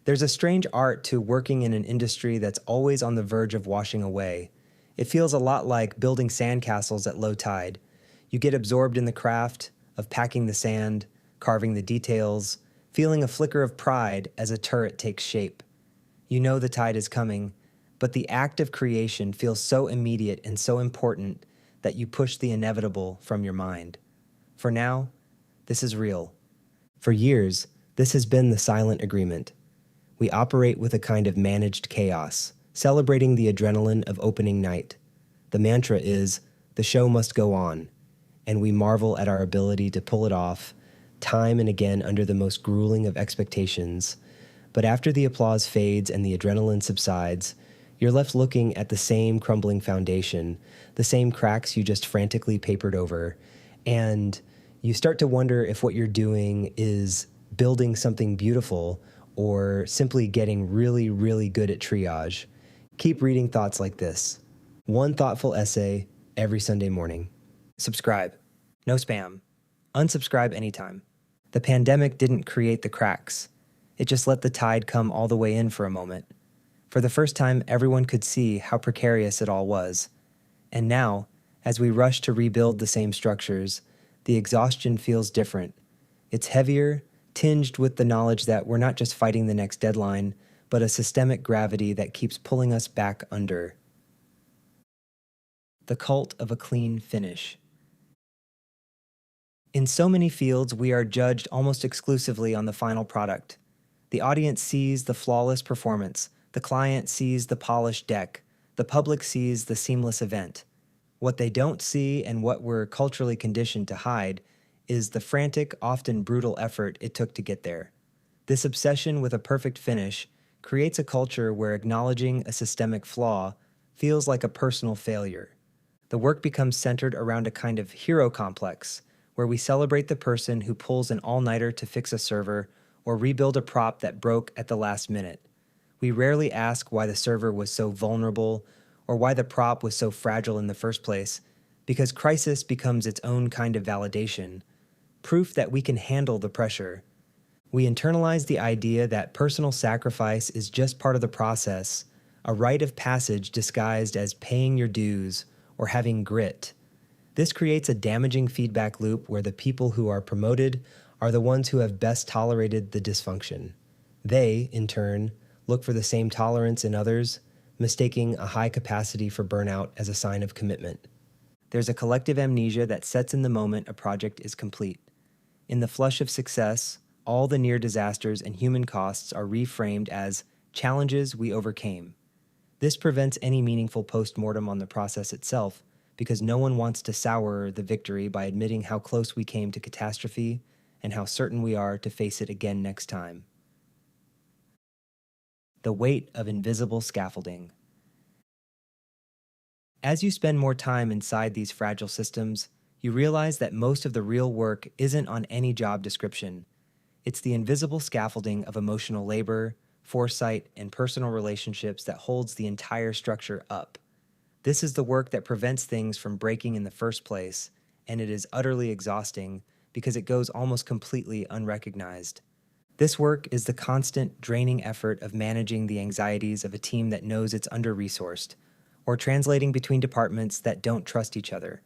There's a strange art to working in an industry that's always on the verge of washing away. It feels a lot like building sandcastles at low tide. You get absorbed in the craft of packing the sand, carving the details, feeling a flicker of pride as a turret takes shape. You know the tide is coming, but the act of creation feels so immediate and so important that you push the inevitable from your mind. For now, this is real. For years, this has been the silent agreement. We operate with a kind of managed chaos, celebrating the adrenaline of opening night. The mantra is, the show must go on, and we marvel at our ability to pull it off, time and again under the most grueling of expectations. But after the applause fades and the adrenaline subsides, you're left looking at the same crumbling foundation, the same cracks you just frantically papered over, and you start to wonder if what you're doing is building something beautiful or simply getting really, really good at triage. Keep reading thoughts like this. One thoughtful essay every Sunday morning. Subscribe. No spam. Unsubscribe anytime. The pandemic didn't create the cracks. It just let the tide come all the way in for a moment. For the first time, everyone could see how precarious it all was. And now, as we rush to rebuild the same structures, the exhaustion feels different. It's heavier, tinged with the knowledge that we're not just fighting the next deadline, but a systemic gravity that keeps pulling us back under. The cult of a clean finish. In so many fields, we are judged almost exclusively on the final product. The audience sees the flawless performance, the client sees the polished deck, the public sees the seamless event. What they don't see, and what we're culturally conditioned to hide, is the frantic, often brutal effort it took to get there. This obsession with a perfect finish creates a culture where acknowledging a systemic flaw feels like a personal failure. The work becomes centered around a kind of hero complex, where we celebrate the person who pulls an all-nighter to fix a server or rebuild a prop that broke at the last minute. We rarely ask why the server was so vulnerable or why the prop was so fragile in the first place, because crisis becomes its own kind of validation, proof that we can handle the pressure. We internalize the idea that personal sacrifice is just part of the process, a rite of passage disguised as paying your dues or having grit. This creates a damaging feedback loop where the people who are promoted are the ones who have best tolerated the dysfunction. They, in turn, look for the same tolerance in others, mistaking a high capacity for burnout as a sign of commitment. There's a collective amnesia that sets in the moment a project is complete. In the flush of success, all the near disasters and human costs are reframed as challenges we overcame. This prevents any meaningful post-mortem on the process itself, because no one wants to sour the victory by admitting how close we came to catastrophe and how certain we are to face it again next time. The weight of invisible scaffolding. As you spend more time inside these fragile systems, you realize that most of the real work isn't on any job description. It's the invisible scaffolding of emotional labor, foresight, and personal relationships that holds the entire structure up. This is the work that prevents things from breaking in the first place, and it is utterly exhausting because it goes almost completely unrecognized. This work is the constant, draining effort of managing the anxieties of a team that knows it's under-resourced, or translating between departments that don't trust each other.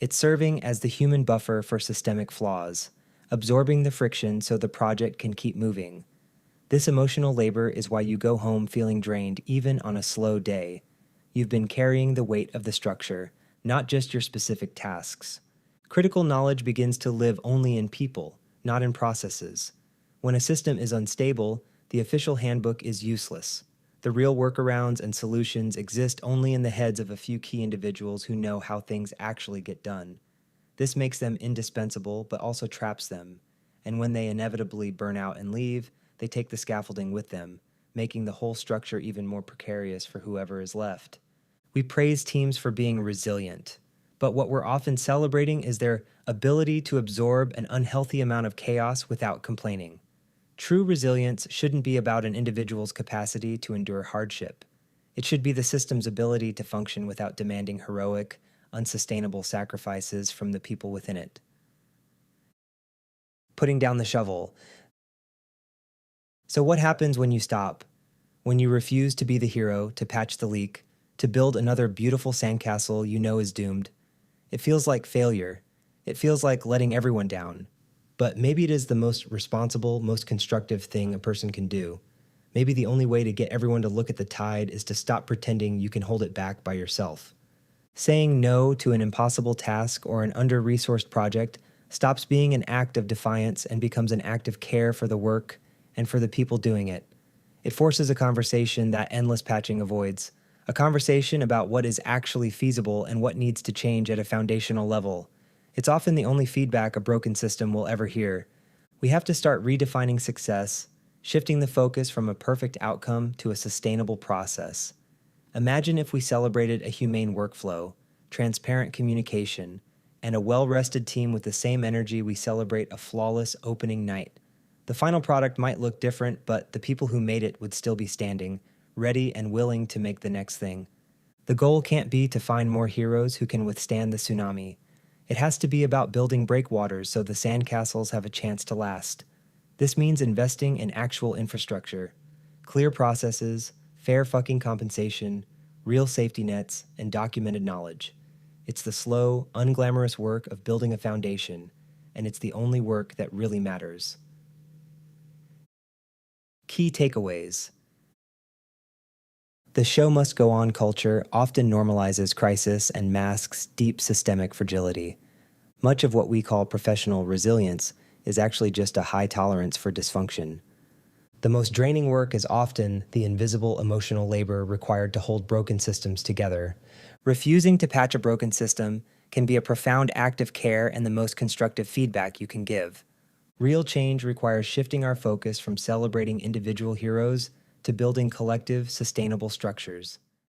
It's serving as the human buffer for systemic flaws, absorbing the friction so the project can keep moving. This emotional labor is why you go home feeling drained even on a slow day. You've been carrying the weight of the structure, not just your specific tasks. Critical knowledge begins to live only in people, not in processes. When a system is unstable, the official handbook is useless. The real workarounds and solutions exist only in the heads of a few key individuals who know how things actually get done. This makes them indispensable, but also traps them. And when they inevitably burn out and leave, they take the scaffolding with them, making the whole structure even more precarious for whoever is left. We praise teams for being resilient, but what we're often celebrating is their ability to absorb an unhealthy amount of chaos without complaining. True resilience shouldn't be about an individual's capacity to endure hardship. It should be the system's ability to function without demanding heroic, unsustainable sacrifices from the people within it. Putting down the shovel. So, what happens when you stop? When you refuse to be the hero, to patch the leak, to build another beautiful sandcastle you know is doomed? It feels like failure. It feels like letting everyone down. But maybe it is the most responsible, most constructive thing a person can do. Maybe the only way to get everyone to look at the tide is to stop pretending you can hold it back by yourself. Saying no to an impossible task or an under resourced project stops being an act of defiance and becomes an act of care for the work and for the people doing it. It forces a conversation that endless patching avoids, a conversation about what is actually feasible and what needs to change at a foundational level. It's often the only feedback a broken system will ever hear. We have to start redefining success, shifting the focus from a perfect outcome to a sustainable process. Imagine if we celebrated a humane workflow, transparent communication, and a well rested team with the same energy we celebrate a flawless opening night. The final product might look different, but the people who made it would still be standing, ready and willing to make the next thing. The goal can't be to find more heroes who can withstand the tsunami. It has to be about building breakwaters so the sandcastles have a chance to last. This means investing in actual infrastructure, clear processes, fair fucking compensation, real safety nets, and documented knowledge. It's the slow, unglamorous work of building a foundation, and it's the only work that really matters. Key takeaways. The show must go on culture often normalizes crisis and masks deep systemic fragility. Much of what we call professional resilience is actually just a high tolerance for dysfunction. The most draining work is often the invisible emotional labor required to hold broken systems together. Refusing to patch a broken system can be a profound act of care and the most constructive feedback you can give. Real change requires shifting our focus from celebrating individual heroes to building collective, sustainable structures.